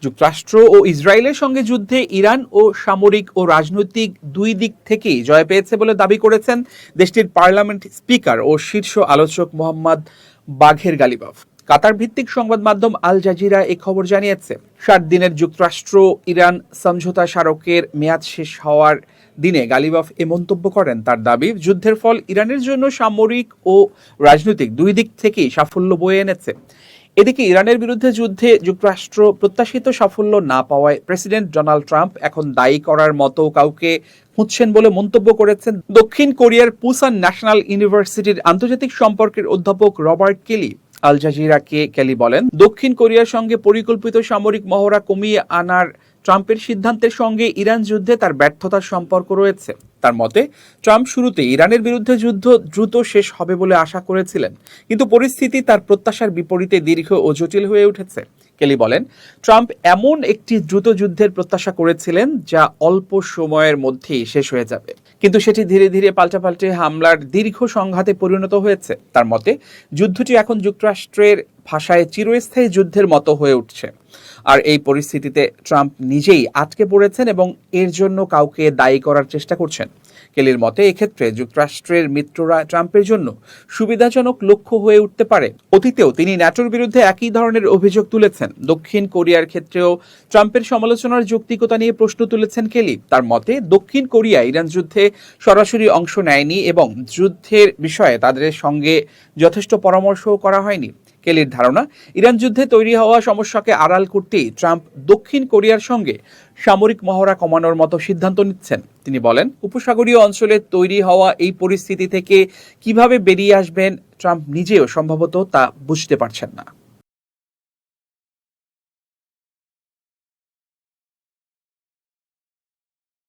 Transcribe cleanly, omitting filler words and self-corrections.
যুক্তরাষ্ট্র ও ইসরায়েলের সঙ্গে যুদ্ধে ইরান ও সামরিক ও রাজনৈতিক দুই দিক থেকেই জয় পেয়েছে বলে দাবি করেছেন দেশটির পার্লামেন্ট স্পিকার ও শীর্ষ আলোচক মোহাম্মদ বাঘের গালিবাফ। কাতার ভিত্তিক সংবাদ মাধ্যম আল জাজিরা এই খবর জানিয়েছে। 7 দিনের যুক্তরাষ্ট্র ইরান সমঝোতা স্মারকের মেয়াদ শেষ হওয়ার দিনে গালিবাফ এ মন্তব্য করেন। তার দাবি, যুদ্ধের ফল ইরানের জন্য সামরিক ও রাজনৈতিক দুই দিক থেকেই সাফল্য বয়ে এনেছে। এদিকে ইরানের বিরুদ্ধে যুদ্ধে যুক্তরাষ্ট্র প্রত্যাশিত সাফল্য না পাওয়ায় প্রেসিডেন্ট ডোনাল্ড ট্রাম্প এখন দায়ী করার মতো কাউকে খুঁজছেন বলে মন্তব্য করেছেন দক্ষিণ কোরিয়ার পুসান ন্যাশনাল ইউনিভার্সিটির আন্তর্জাতিক সম্পর্কের অধ্যাপক রবার্ট কেলি। আল জাজিরাকে কেলি বলেন, দক্ষিণ কোরিয়ার সঙ্গে পরিকল্পিত সামরিক মহড়া কমিয়ে আনার ট্রাম্পের সিদ্ধান্তের সঙ্গে ইরান যুদ্ধে তার ব্যর্থতার সম্পর্ক রয়েছে। তার মতে, ট্রাম্প শুরুতে ইরানের বিরুদ্ধে যুদ্ধ দ্রুত শেষ হবে বলে আশা করেছিলেন, কিন্তু পরিস্থিতি তার প্রত্যাশার বিপরীতে দীর্ঘ ও জটিল হয়ে উঠেছে। কেলি বলেন, ট্রাম্প এমন একটি দ্রুত যুদ্ধের প্রত্যাশা করেছিলেন যা অল্প সময়ের মধ্যেই শেষ হয়ে যাবে, কিন্তু সেটি ধীরে ধীরে পাল্টে হামলার দীর্ঘ সংঘাতে পরিণত হয়েছে। তার মতে, যুদ্ধটি এখন যুক্তরাষ্ট্রের ভাষায় চিরস্থায়ী যুদ্ধের মতো হয়ে উঠছে। আর এই পরিস্থিতিতে ট্রাম্প নিজেই আটকে পড়েছেন এবং এর জন্য কাউকে দায়ী করার চেষ্টা করছেন। কেলির মতে, এক্ষেত্রে যুক্তরাষ্ট্রের মিত্ররা ট্রাম্পের জন্য সুবিধাজনক লক্ষ্য হয়ে উঠতে পারে। অতীতেও তিনি ন্যাটোর বিরুদ্ধে একই ধরনের অভিযোগ তুলেছেন। দক্ষিণ কোরিয়ার ক্ষেত্রেও ট্রাম্পের সমালোচনার যৌক্তিকতা নিয়ে প্রশ্ন তুলেছেন কেলি। তার মতে, দক্ষিণ কোরিয়া ইরান যুদ্ধে সরাসরি অংশ নেয়নি এবং যুদ্ধের বিষয়ে তাদের সঙ্গে যথেষ্ট পরামর্শও করা হয়নি। কেলির ধারণা, ইরান যুদ্ধে তৈরি হওয়া সমস্যাকে আড়াল করতেই ট্রাম্প দক্ষিণ কোরিয়ার সঙ্গে সামরিক মহড়া কমানোর মতো সিদ্ধান্ত নিচ্ছেন। তিনি বলেন, উপসাগরীয় অঞ্চলে তৈরি হওয়া এই পরিস্থিতি থেকে কিভাবে বেরিয়ে আসবেন ট্রাম্প নিজেও সম্ভবত তা বুঝতে পারছেন না।